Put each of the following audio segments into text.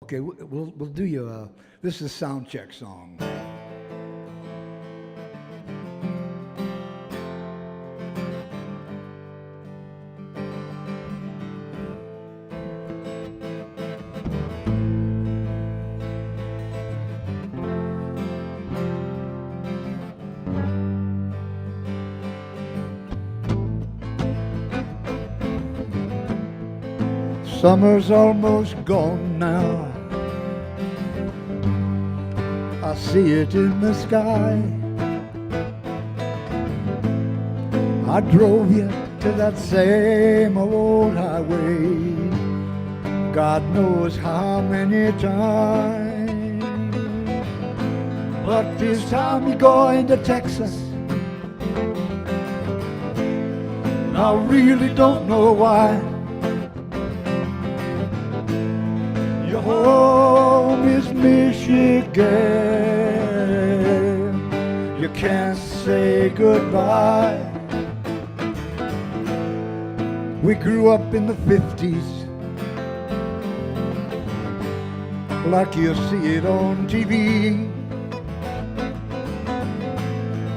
Okay, we'll do you a, this is a sound check song. Summer's almost gone now. I see it in the sky. I drove you to that same old highway, God knows how many times. But this time you're going to Texas, and I really don't know why. Your home is Michigan. You can't say goodbye. We grew up in the 50s, like you see it on TV.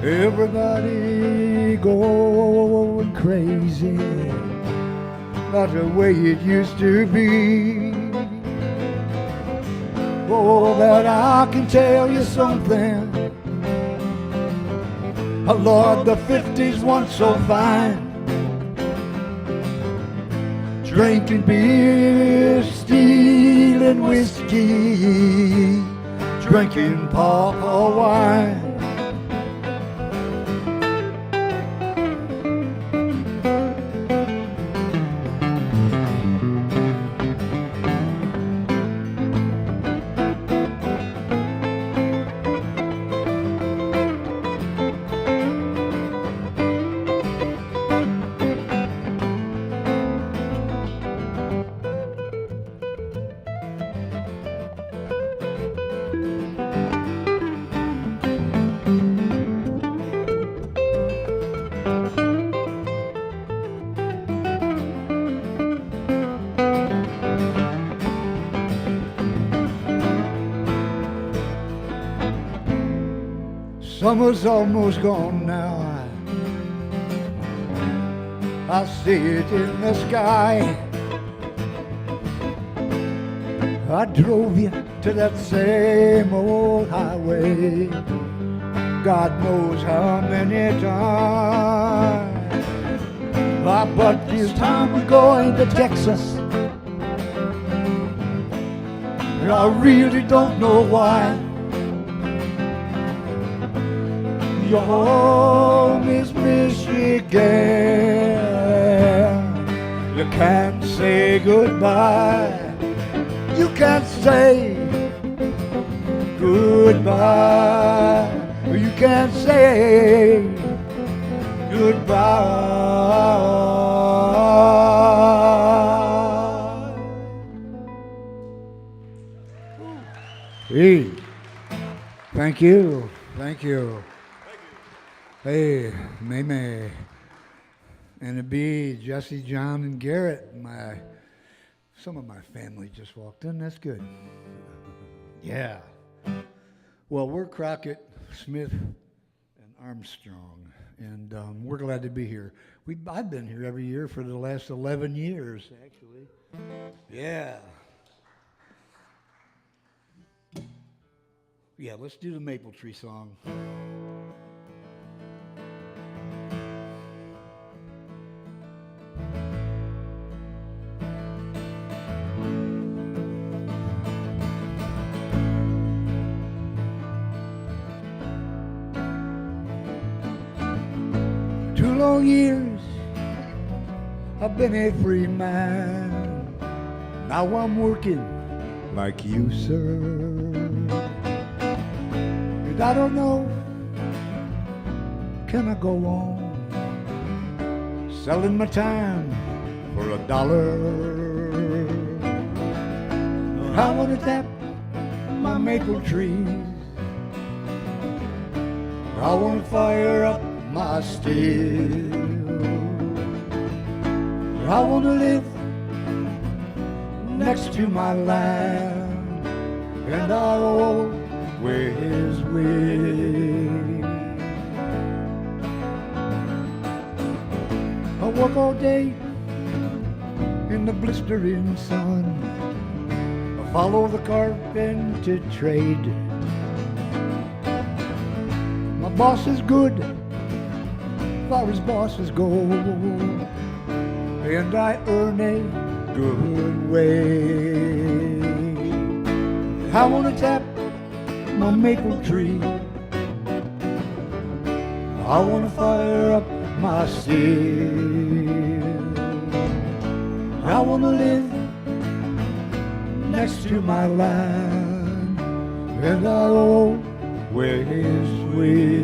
Everybody going crazy, not the way it used to be. Oh, but I can tell you something, oh, Lord, the 50s weren't so fine. Drinking beer, stealing whiskey, drinking pawpaw wine. Summer's almost gone now. I see it in the sky. I drove you to that same old highway, God knows how many times. But this time we're going to Texas, and I really don't know why. Your home is Michigan. You can't say goodbye. You can't say goodbye. You can't say goodbye. Hey, thank you. Thank you. Hey, May, and it be Jesse, John, and Garrett. Some of my family just walked in. That's good. Yeah. Well, we're Crockett, Smith, and Armstrong, and we're glad to be here. I've been here every year for the last 11 years, actually. Yeah. Yeah, let's do the Maple Tree song. Long years I've been a free man. Now I'm working like you, sir. And I don't know, can I go on selling my time for $1? I want to tap my maple trees. I want to fire up my still. I want to live next to my land. and I always will. I work all day in the blistering sun. I follow the carpenter trade. My boss is good, far as bosses go, and I earn a good wage. I wanna tap my maple tree. I wanna fire up my steel. I wanna live next to my land, and I always will.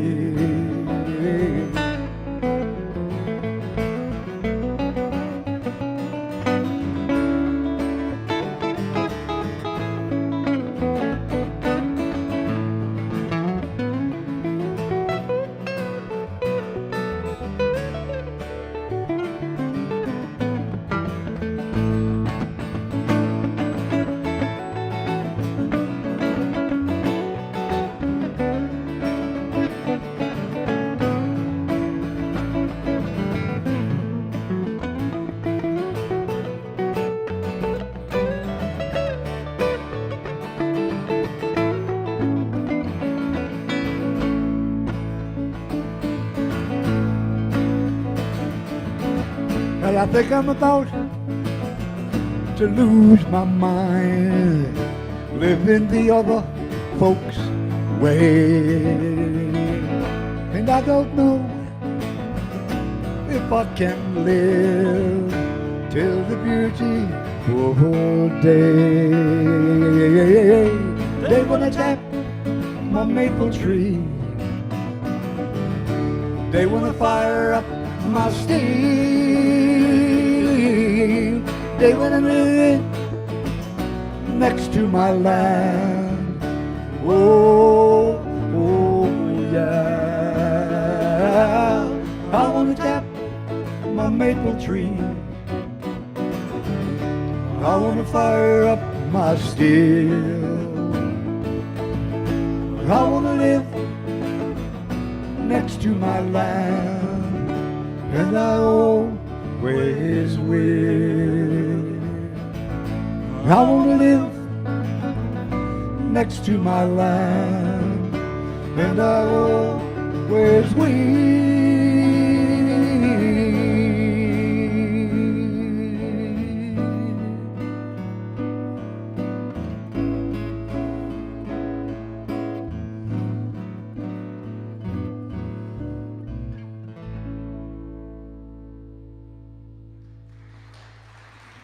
I think I'm about to lose my mind, living the other folks' way. And I don't know if I can live till the beautiful day. They wanna tap my maple tree. They wanna fire up my steel. They wanna live next to my land. Oh, oh yeah. I wanna tap my maple tree. I wanna fire up my steel. I wanna live next to my land, and I always will. I wanna live next to my land, and I always will.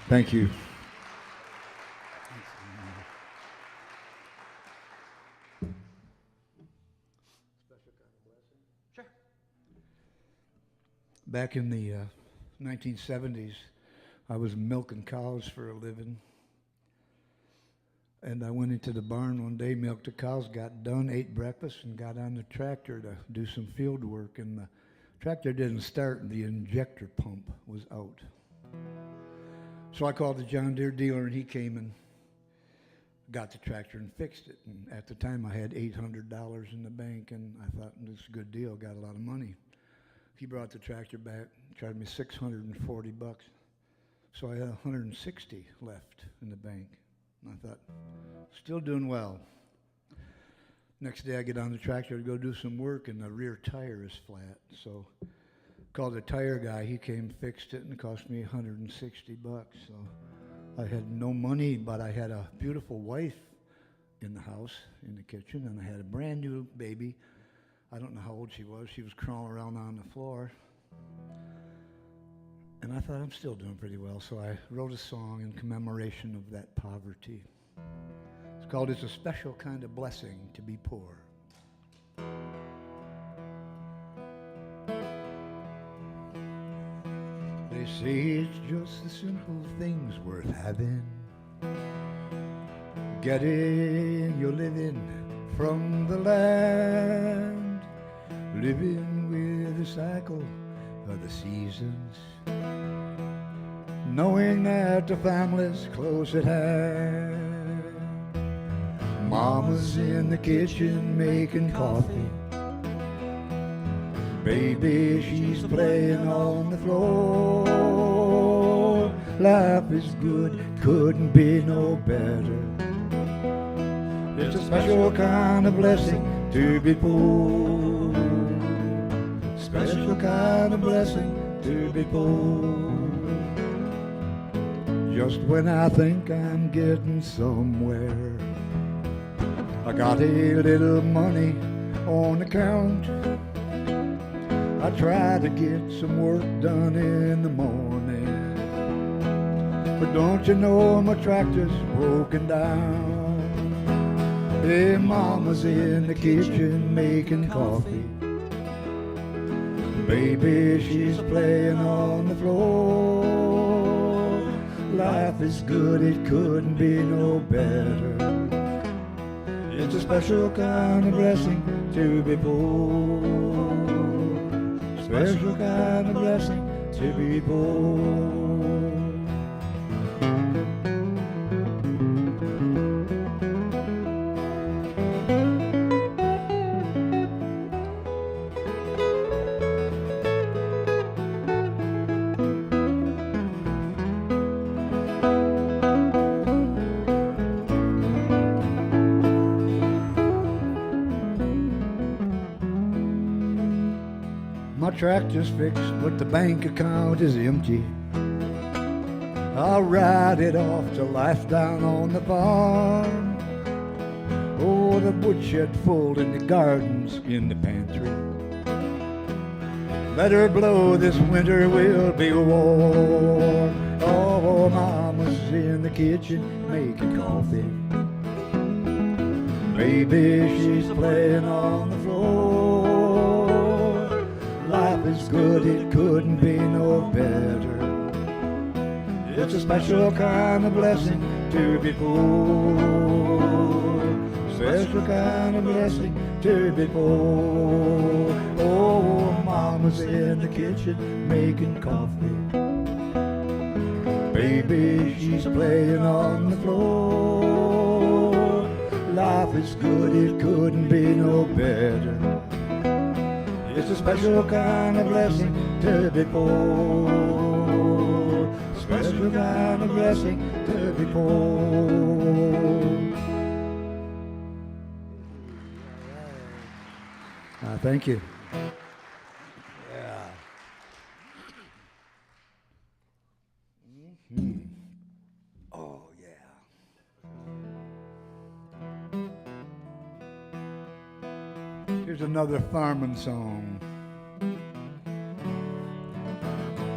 Thank you. Sure. Back in the 1970s, I was milking cows for a living. And I went into the barn one day, milked the cows, got done, ate breakfast, and got on the tractor to do some field work. And the tractor didn't start, and the injector pump was out. So I called the John Deere dealer, and he came and got the tractor and fixed it. And at the time, I had $800 in the bank, and I thought, this is a good deal, got a lot of money. He brought the tractor back, charged me $640. So I had $160 left in the bank. And I thought, still doing well. Next day, I get on the tractor to go do some work, and the rear tire is flat. So called the tire guy. He came, fixed it, and it cost me $160. So I had no money, but I had a beautiful wife in the house, in the kitchen, and I had a brand new baby. I don't know how old she was. She was crawling around on the floor. And I thought, I'm still doing pretty well. So I wrote a song in commemoration of that poverty. It's called It's a Special Kind of Blessing to Be Poor. They say it's just the simple things worth having. Getting your living from the land. Living with the cycle of the seasons. Knowing that the family's close at hand. Mama's in the kitchen making coffee. Baby, she's playing on the floor. Life is good, couldn't be no better. It's a special kind of blessing to be poor. Special kind of blessing to be poor. Just when I think I'm getting somewhere, I got a little money on account. I try to get some work done in the morning, but don't you know my tractor's broken down. Hey, Mama's in the kitchen making coffee. Baby, she's playing on the floor. Life is good, it couldn't be no better. It's a special kind of blessing to be poor. Special kind of blessing to be poor. My tractor's fixed, but the bank account is empty. I'll ride it off to life down on the farm. Oh, the woodshed full and the gardens in the pantry. Let her blow, this winter will be warm. Oh, Mama's in the kitchen making coffee. Baby, she's playing on the floor. Life is good, it couldn't be no better. It's a special kind of blessing to be poor. Special kind of blessing to be poor. Oh, Mama's in the kitchen making coffee. Baby, she's playing on the floor. Life is good, it couldn't be no better. It's a special kind of blessing to be poor. Special kind of blessing to be poor. Thank you. Yeah. Mm-hmm. Oh, yeah. Here's another farming song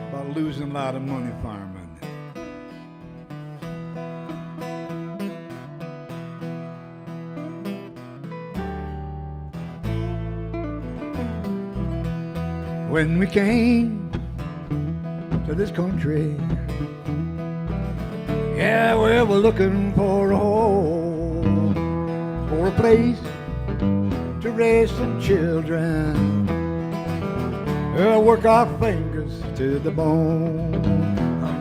about losing a lot of money farming. When we came to this country, yeah, we were looking for a home, for a place to raise some children. We'll work our fingers to the bone.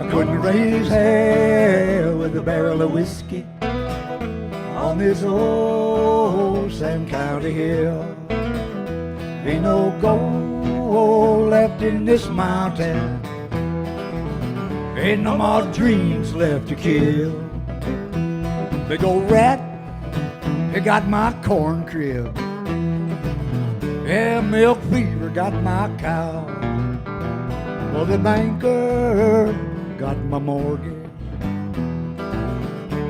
I couldn't raise hell with a barrel of whiskey on this old Sam County hill. Ain't no gold left in this mountain. Ain't no more dreams left to kill. Big old rat, it got my corn crib. Yeah, milk fever got my cow. Well, the banker got my mortgage.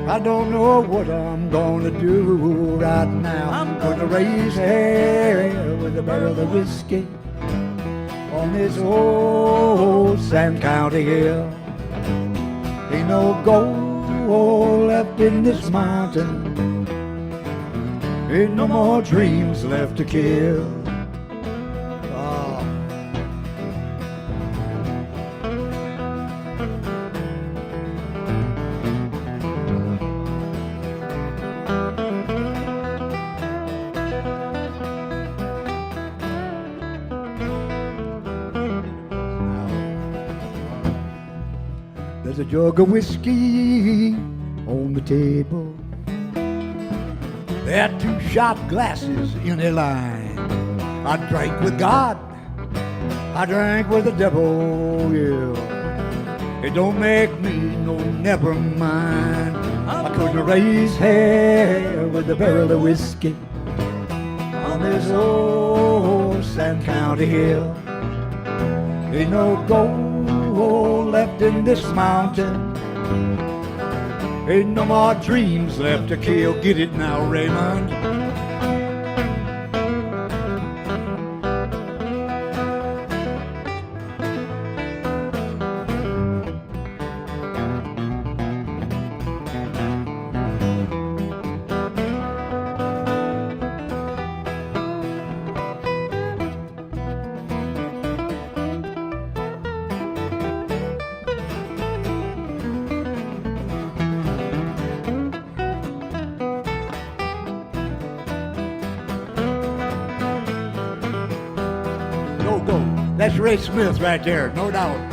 I don't know what I'm gonna do right now. I'm gonna raise hell with a barrel of whiskey on this old Sam County hill. Ain't no gold left in this mountain. Ain't no more dreams left to kill. There's a jug of whiskey on the table. They had two shot glasses in a line. I drank with God, I drank with the devil, yeah. It don't make me no never mind. I couldn't raise hell with a barrel of whiskey on this old Sand County hill. Ain't no gold left in this mountain. Ain't no more dreams left to kill. Get it now, Raymond. That's Ray Smith right there, no doubt.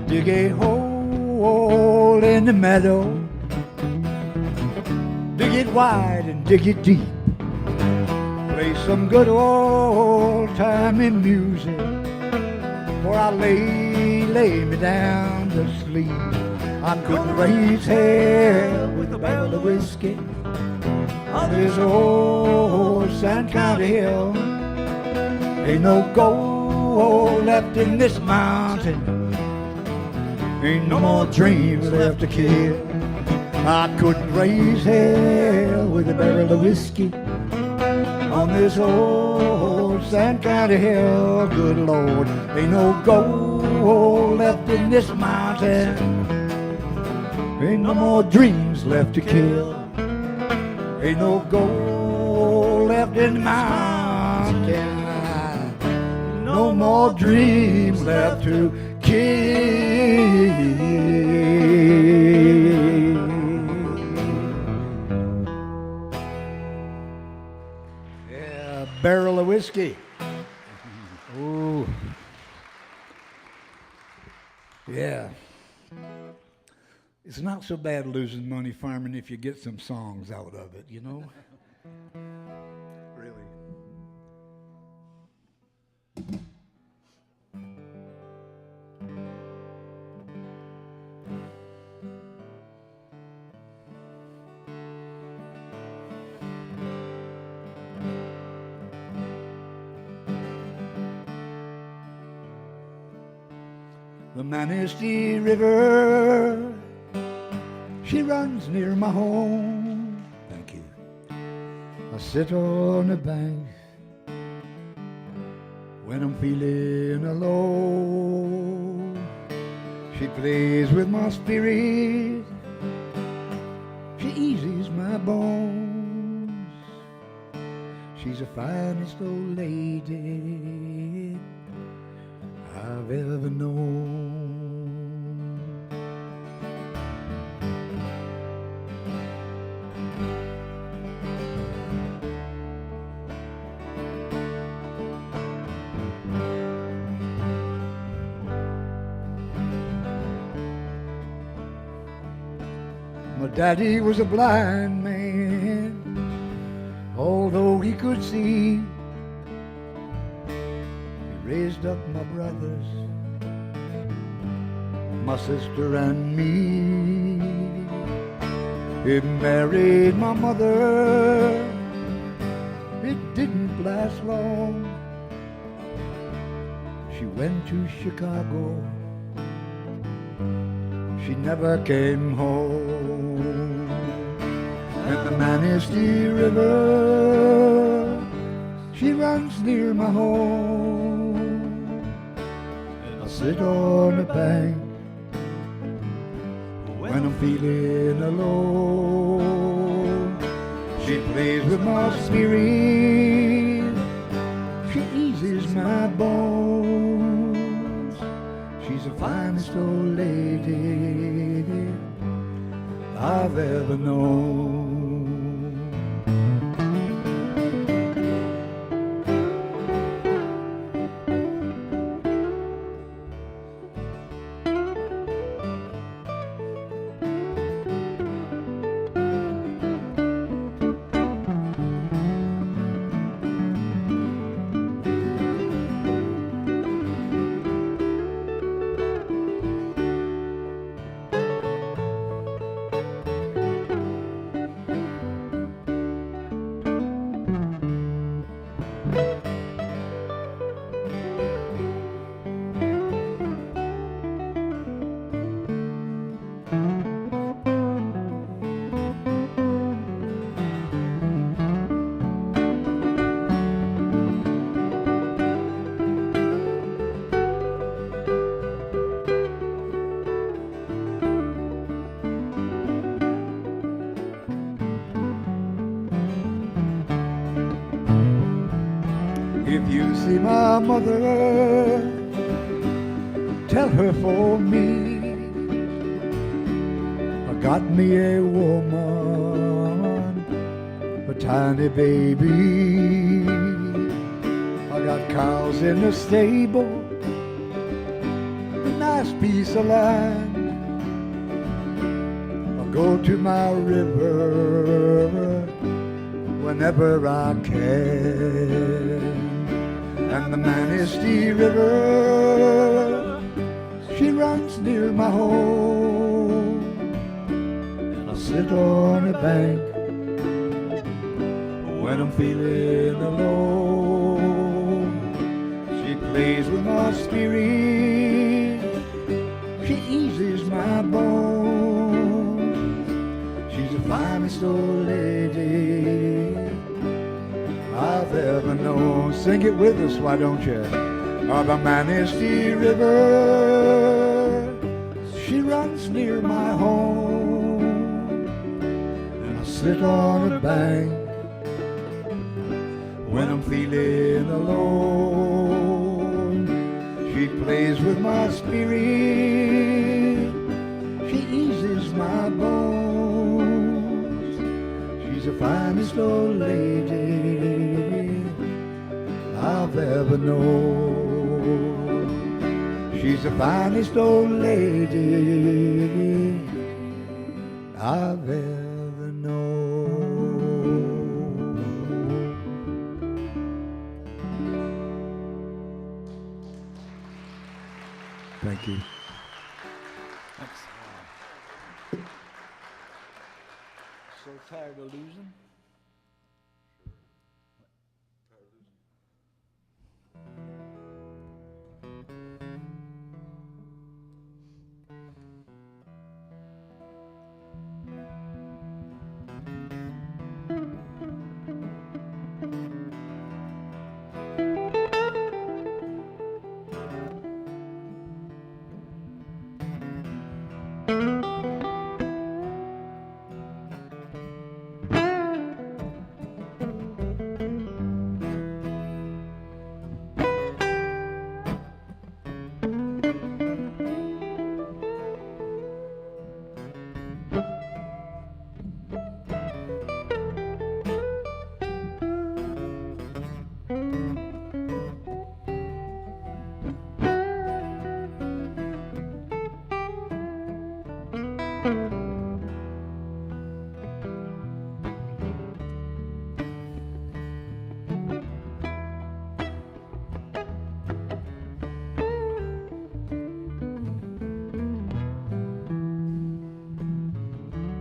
Dig a hole in the meadow, dig it wide and dig it deep, play some good old-timey music, before I lay me down to sleep. I couldn't raise hell with a barrel of whiskey on this old Sand County hill. Ain't no gold left in this mountain. Ain't no more dreams left to kill. I couldn't raise hell with a barrel of whiskey on this old Sand County hill. Good Lord, ain't no gold left in this mountain. Ain't no more dreams left to kill. Ain't no gold left in the mountain. No more dreams left to kill. Yeah, barrel of whiskey. Ooh. Yeah. It's not so bad losing money farming if you get some songs out of it, you know? Really. The Manistee River, she runs near my home. Thank you. I sit on the bank when I'm feeling alone. She plays with my spirit, she eases my bones. She's the finest old lady I've ever known. My daddy was a blind man, although he could see. Raised up my brothers, my sister and me. He married my mother, it didn't last long. She went to Chicago, she never came home. And the Manistee River, she runs near my home. Sit on the bank when I'm feeling alone. She plays with my spirit, she eases my bones. She's the finest old lady I've ever known. If you see my mother, tell her for me, I got me a woman, a tiny baby. I got cows in the stable, a nice piece of land. I go to my river whenever I can. And the Manistee River, she runs near my home. And I sit on a bank when I'm feeling alone. She plays with my spirit, she eases my bones. She's the finest old lady I've ever known. Sing it with us, why don't you? Oh, the Manistee River, she runs near my home. And I sit on a bank when I'm feeling alone. She plays with my spirit, she eases my bones. She's the finest old lady I've ever known. She's the finest old lady I've ever known. Thank you. Thanks. So tired of losing.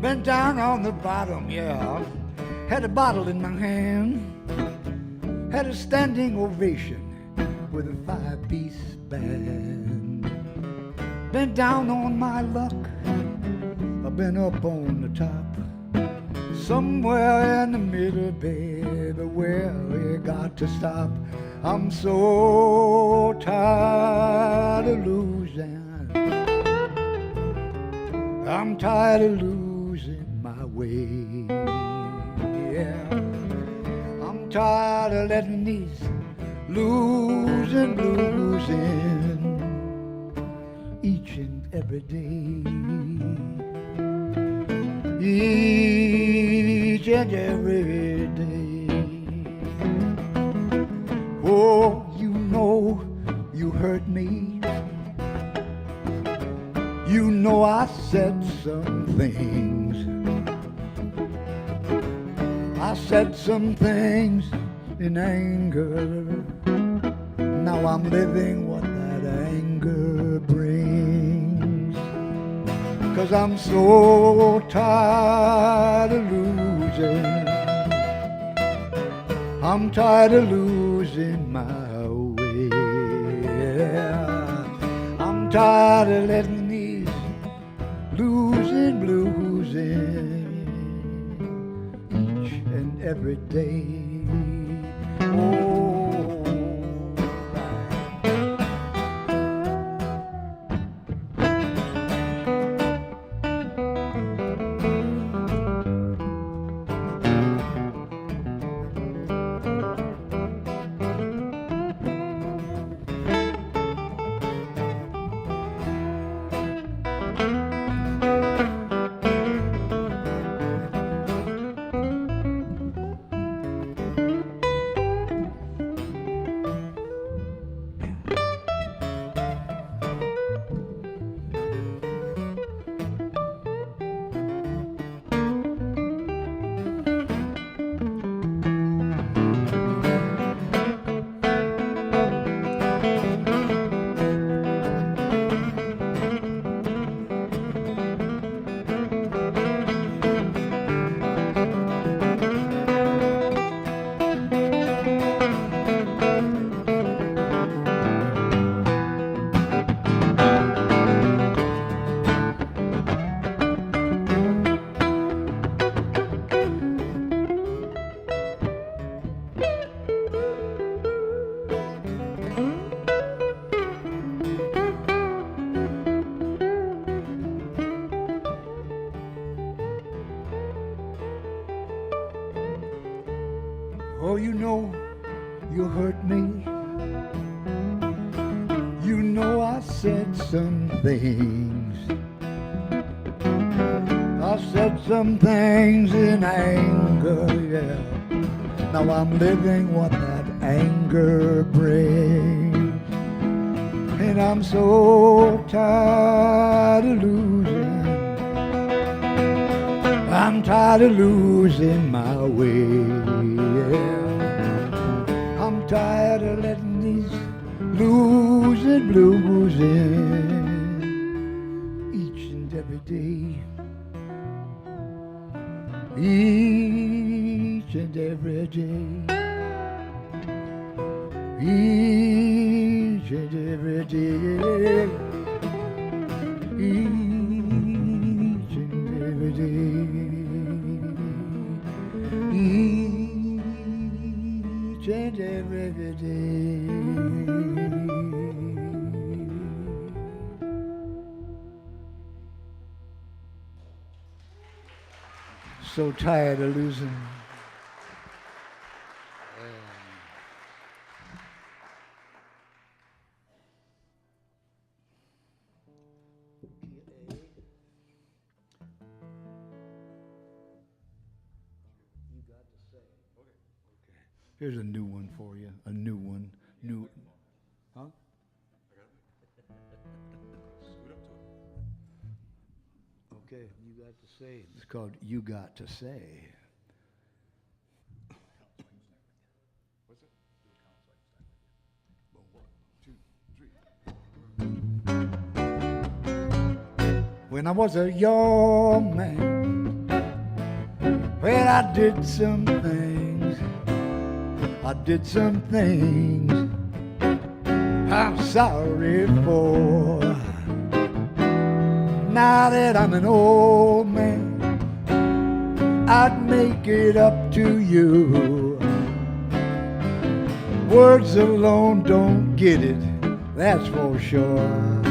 Been down on the bottom, yeah. Had a bottle in my hand. Had a standing ovation with a 5-piece band. Been down on my luck. I've been up on the top. Somewhere in the middle, baby, where you got to stop. I'm so tired of losing. I'm I'm tired of losing my way. Yeah, I'm tired of letting these losing blues in each and every day. Each and every day. Oh, you know you hurt me. You know I said some things. I said some things in anger. Now I'm living what that anger brings. 'Cause I'm so tired of losing. I'm tired of losing my way. I'm tired of letting these losing blues in each and every day. Oh. Oh, you know you hurt me. You know I said some things. I said some things in anger, yeah. Now I'm living what that anger brings. And I'm so tired of losing. I'm tired of losing my way. I'm tired of letting these losing blues in each and every day. Each and every day. Each and every day. Each and every day. Each and every day. So tired of losing. Here's a new one for you. A new one. New. Huh? Okay, you got to say. It's called You Got to Say. What's it? When I was a young man, well, I did some things. I did some things I'm sorry for. Now that I'm an old man, I'd make it up to you. Words alone don't get it, that's for sure.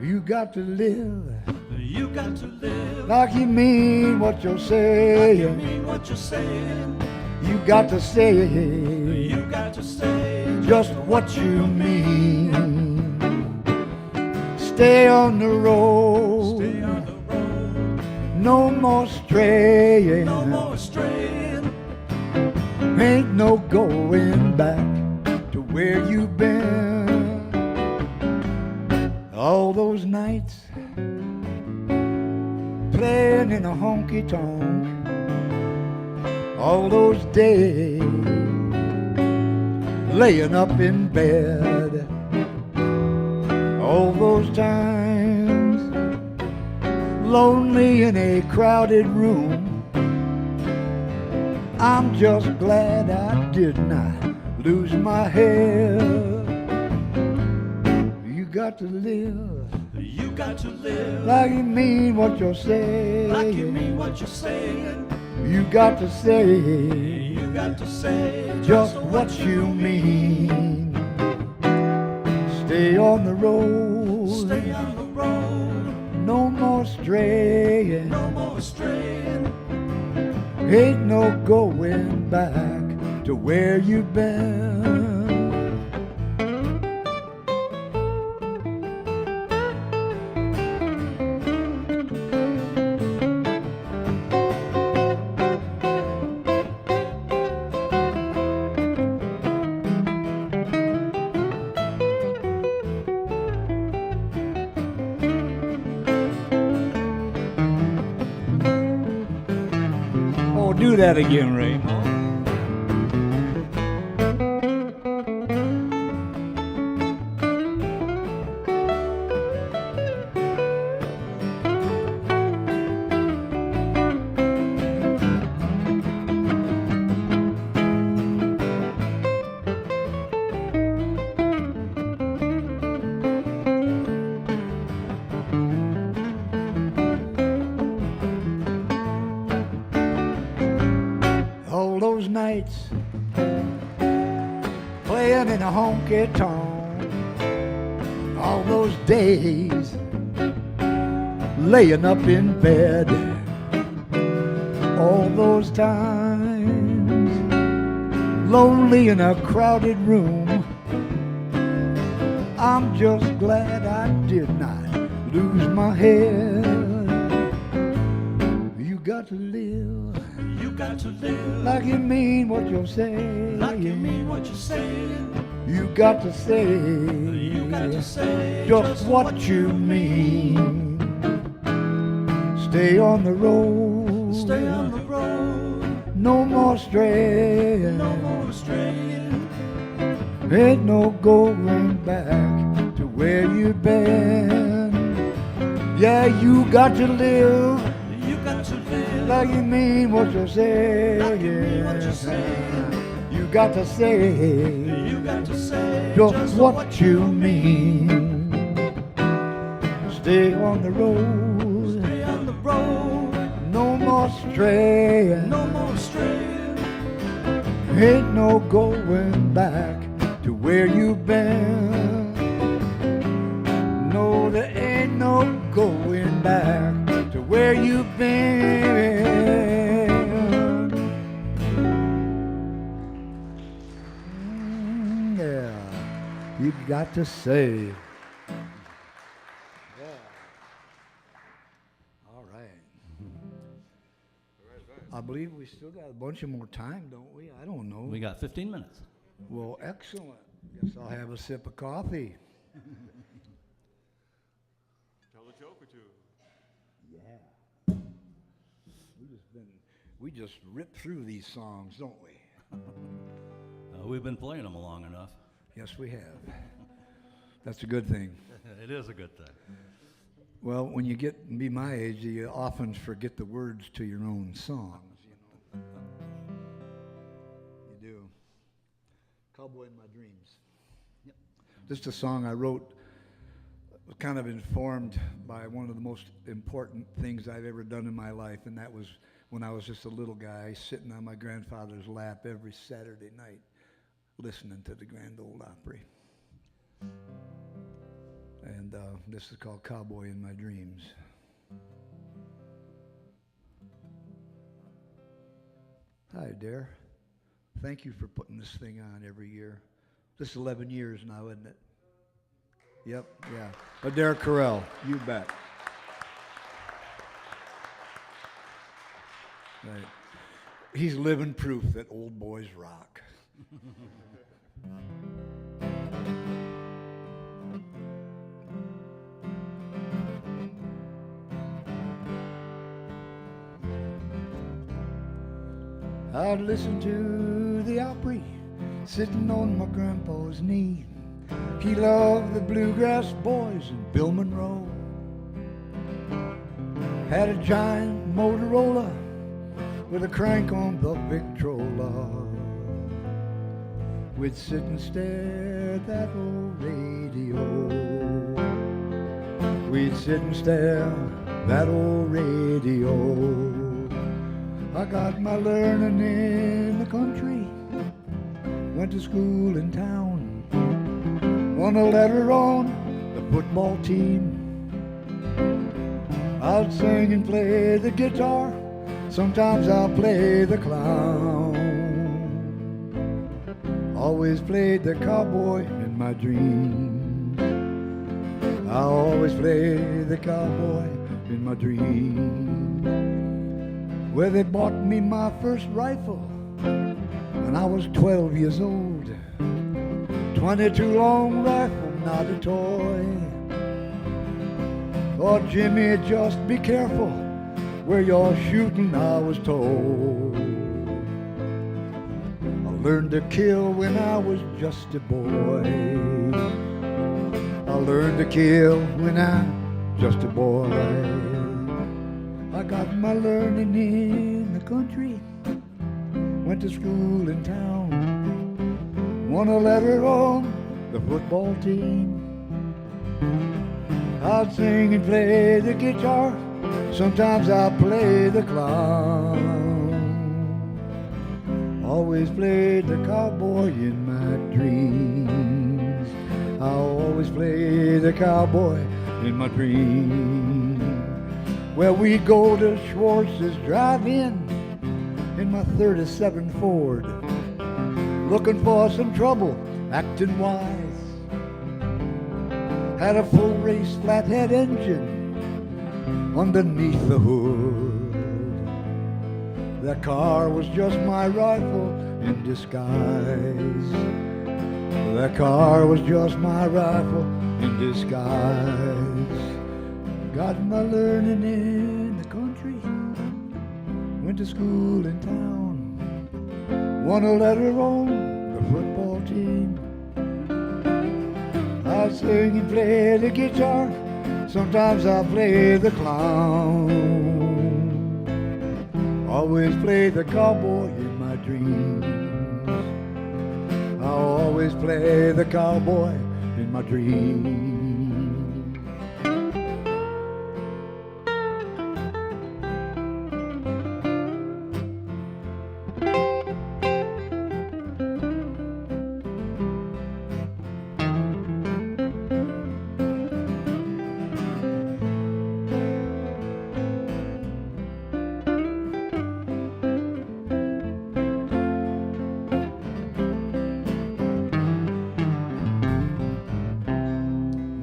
You got to live You got to live like you mean what you're like you saying. mean what you're saying. You got to say You got to say just what you mean. Stay on the road, stay on the road. no more straying. No more straying. Ain't no going back to where you've been. All those nights playing in a honky tonk, all those days laying up in bed, all those times lonely in a crowded room. I'm just glad I did not lose my head. You got to live You got to live like you mean what you're saying. like you mean what you're saying. You got to say You got to say just what you mean. Stay on the road, stay on the road. no more straying. No more straying. Ain't no going back to where you've been. Oh, do that again, Ray. All those nights playing in a honky tonk, all those days laying up in bed, all those times lonely in a crowded room. I'm just glad I did not lose my head. You got to live You got to live like you mean what you're saying. like you mean what you're saying. You got to say You got to say just what you mean. Stay on the road, stay on the road. no more straying. No more straying. Ain't no going back to where you've been. Yeah, you got to live You got to live like you mean what you're saying. like you mean what you're saying. You got to say You got to say just what you mean. Stay on the road, stay on the road. no more straying. No more straying. Ain't no going back to where you've been. No, there ain't no going back to where you've been. Yeah, you got to say. All right. I believe we still got a bunch of more time, don't we? I don't know. We got 15 minutes. Well, excellent. Guess I'll have a sip of coffee. Tell a joke or two. Yeah. We just rip through these songs, don't we? We've been playing them long enough. Yes, we have. That's a good thing. It is a good thing. Well, when you get to be my age, you often forget the words to your own songs, you know. You do. Cowboy In My Dreams. Yep. This is a song I wrote, kind of informed by one of the most important things I've ever done in my life, and that was when I was just a little guy sitting on my grandfather's lap every Saturday night listening to the Grand Ole Opry. And this is called Cowboy In My Dreams. Adair. Thank you for putting this thing on every year. This is 11 years now, isn't it? Yep, yeah. Adair Carell, you bet. Right. He's living proof that old boys rock. I'd listen to the Opry sitting on my grandpa's knee. He loved the Bluegrass Boys and Bill Monroe. Had a giant Motorola with a crank on the Victrola. We'd sit and stare at that old radio. We'd sit and stare at that old radio. I got my learning in the country, went to school in town, won a letter on the football team. I'll sing and play the guitar, sometimes I'll play the clown. Always played the cowboy in my dreams. I always play the cowboy in my dreams. Where they bought me my first rifle when I was 12 years old. 22 long rifle, not a toy. Oh, Jimmy, just be careful where you're shooting, I was told. I learned to kill when I was just a boy. I learned to kill when I was just a boy. I got my learning in the country, went to school in town, won a letter on the football team. I'd sing and play the guitar, sometimes I'd play the clown. Always played the cowboy in my dreams. I always play the cowboy in my dreams. Well, we go to Schwartz's drive-in in my 37 Ford, looking for some trouble, acting wise. Had a full race flathead engine underneath the hood. That car was just my rifle in disguise. That car was just my rifle in disguise. Got my learning in the country, went to school in town, won a letter on the football team. I sing and play the guitar, sometimes I play the clown. Always play the cowboy in my dreams. I always play the cowboy in my dreams.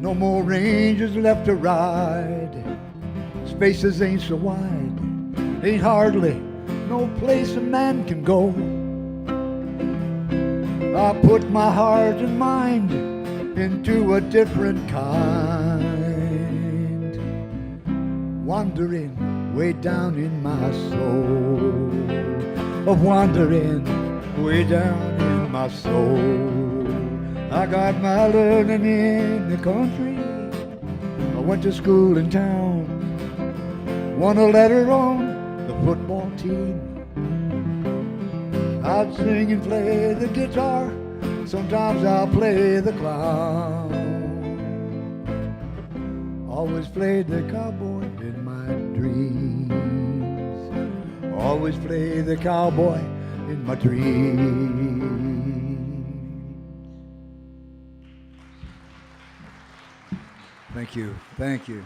No more ranges left to ride. Spaces ain't so wide. Ain't hardly no place a man can go. I put my heart and mind into a different kind. Wandering way down in my soul. Of wandering way down in my soul. I got my learning in the country. I went to school in town. Won a letter on the football team. I'd sing and play the guitar. Sometimes I'll play the clown. Always played the cowboy in my dreams. Always play the cowboy in my dreams. Thank you. Thank you.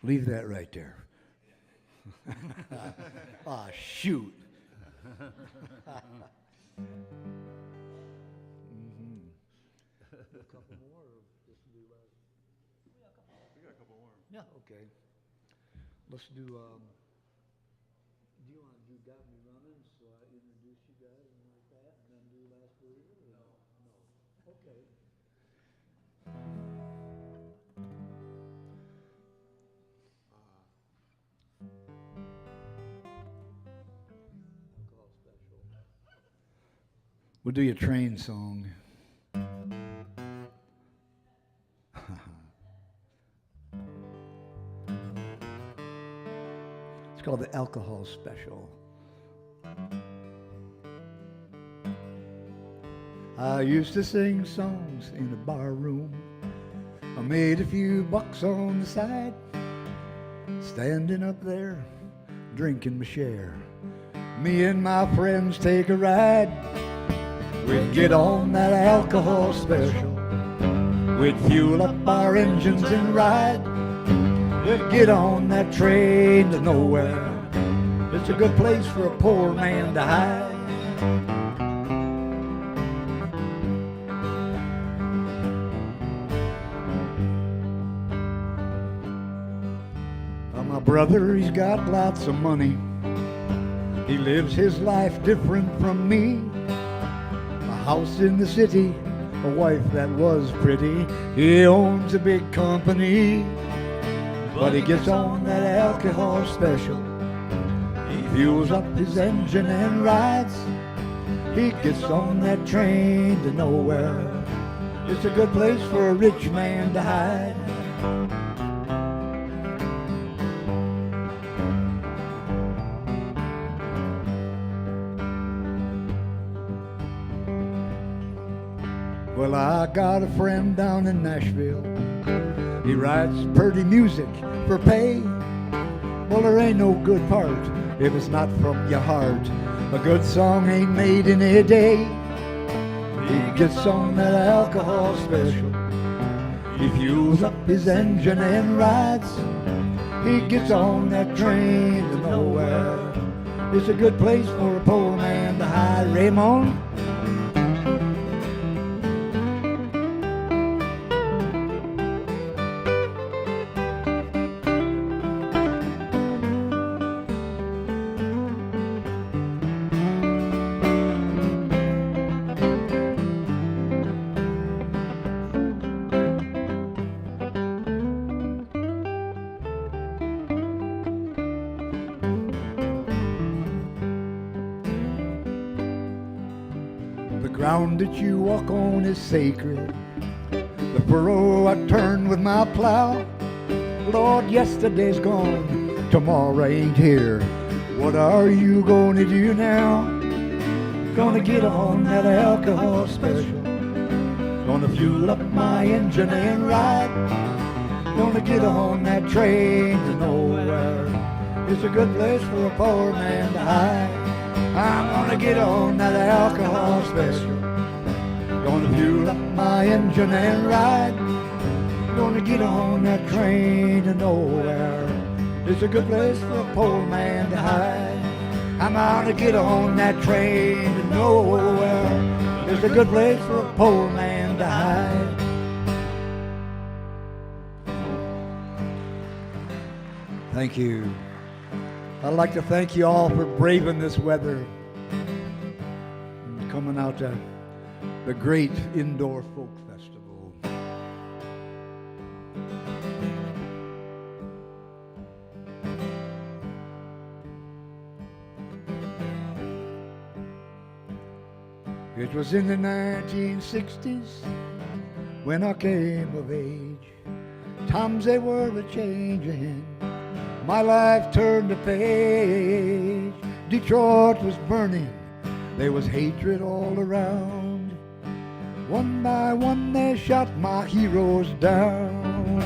Leave that right there. Ah, shoot. A couple more, or just do last? We got a couple more. Yeah. Okay. Let's do, do you want to do Got Me Running, so I introduce you guys and like that, and then do Last Believer? No. No. Okay. Alcohol special. We'll do your train song. It's called the Alcohol Special. I used to sing songs in a bar room. I made a few bucks on the side, standing up there, drinking my share. Me and my friends take a ride. We'd get on that alcohol special. We'd fuel up our engines and ride. We'd get on that train to nowhere. It's a good place for a poor man to hide. My brother, he's got lots of money. He lives his life different from me. A house in the city, a wife that was pretty. He owns a big company, but he gets on that alcohol special. He fuels up his engine and rides. He gets on that train to nowhere. It's a good place for a rich man to hide. Well, I got a friend down in Nashville. He writes pretty music for pay. Well, there ain't no good part if it's not from your heart. A good song ain't made in a day. He gets on that alcohol special. He fuels up his engine and rides. He gets on that train to nowhere. It's a good place for a poor man to hide. Raymond? The ground that you walk on is sacred. The furrow I turn with my plow. Lord, yesterday's gone, tomorrow ain't here. What are you gonna do now? Gonna get on that alcohol special. Gonna fuel up my engine and ride. Gonna get on that train to nowhere. It's a good place for a poor man to hide. I'm gonna get on that alcohol special. Gonna fuel up my engine and ride. Gonna get on that train to nowhere. It's a good place for a poor man to hide. I'm gonna get on that train to nowhere. It's a good place for a poor man to hide. Thank you. I'd like to thank you all for braving this weather and coming out to the great indoor folk festival. It was in the 1960s when I came of age. Times they were a-changing. My life turned a page. Detroit was burning. There was hatred all around. One by one they shot my heroes down.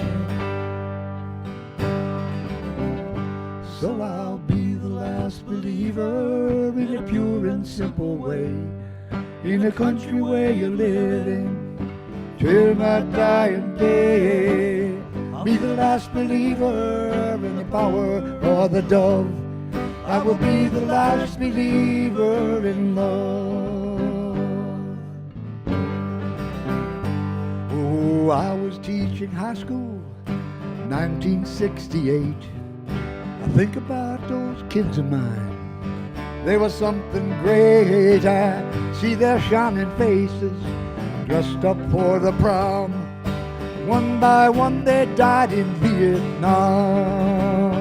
So I'll be the last believer in a pure and simple way. In the country where you're living till my dying day. Be the last believer in the power of the dove. I will be the last believer in love. Oh, I was teaching high school, 1968. I think about those kids of mine. They were something great. I see their shining faces, dressed up for the prom. One by one they died in Vietnam.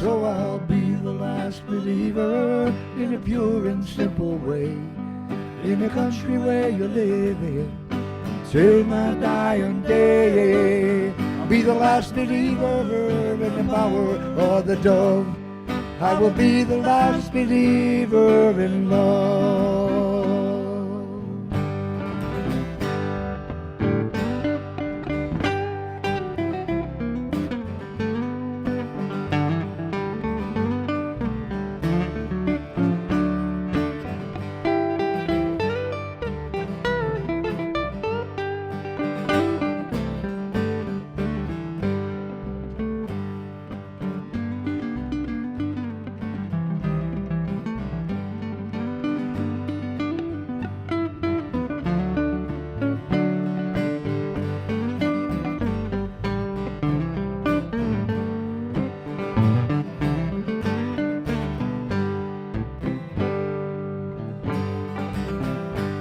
So I'll be the last believer in a pure and simple way, in a country where you live in till my dying day. I'll be the last believer in the power of the dove. I will be the last believer in love.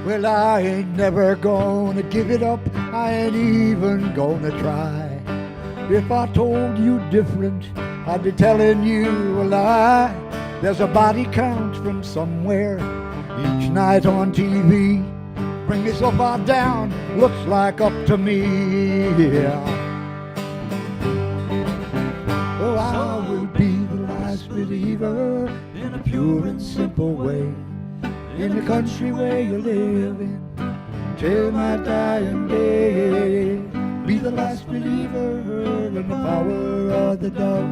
Well, I ain't never gonna give it up, I ain't even gonna try. If I told you different, I'd be telling you a lie. There's a body count from somewhere each night on TV. Bring me so far down, looks like up to me. Yeah. Oh, I will be the last believer in a pure and simple way, in the country where you live in till my dying day. Be the last believer in the power of the dove.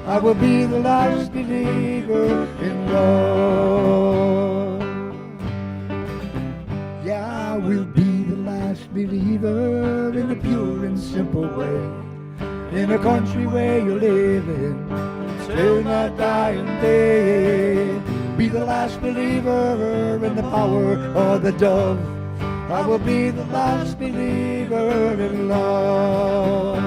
I will be the last believer in love. Yeah, I will be the last believer in a pure and simple way, in a country where you live in till my dying day. Be the last believer in the power of the dove. I will be the last believer in love.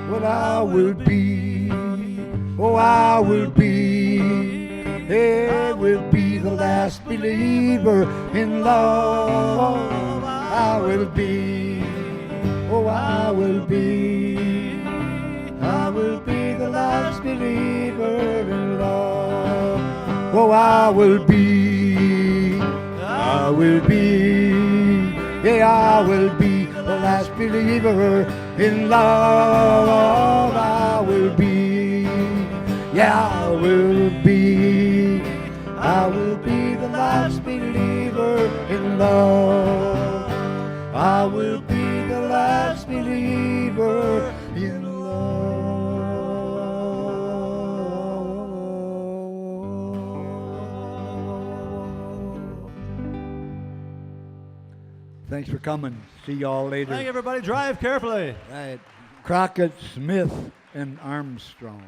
What I will be, oh I will be, I will be the last believer in love. I will be, oh I will be, I will be the last believer in love. Oh, I will be, I will be, yeah, I will be the last believer in love. I will be, yeah, I will be, I will be the last believer in love. I will be the last believer in love. Thanks for coming. See y'all later. Thank you, everybody. Drive carefully. Right. Crockett, Smith, and Armstrong.